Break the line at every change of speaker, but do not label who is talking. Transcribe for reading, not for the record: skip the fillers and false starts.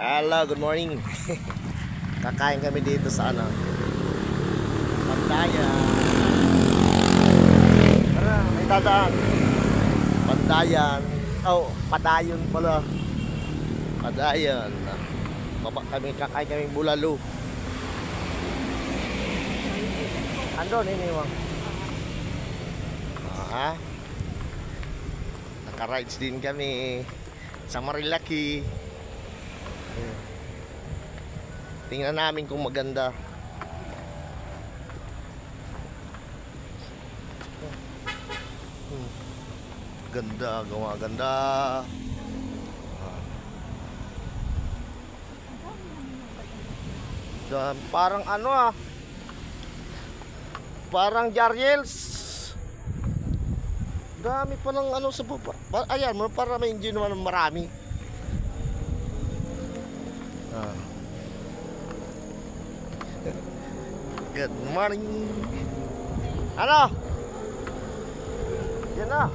Hello, good morning. Kakain kami dito sa Pandayan. Tara, may dadaan. Pandayan. Oh, Padayon pala. Padayan. Baba kami, kakain kami bulalo. Andon, iniwang. Aha. Naka-rides din kami sa Marilaki. Tingnan namin kung maganda. Ganda, ganda. Parang parang Jariels. Dami pa ng sa baba. Ayan, para may engine naman marami. Good morning. Yan na.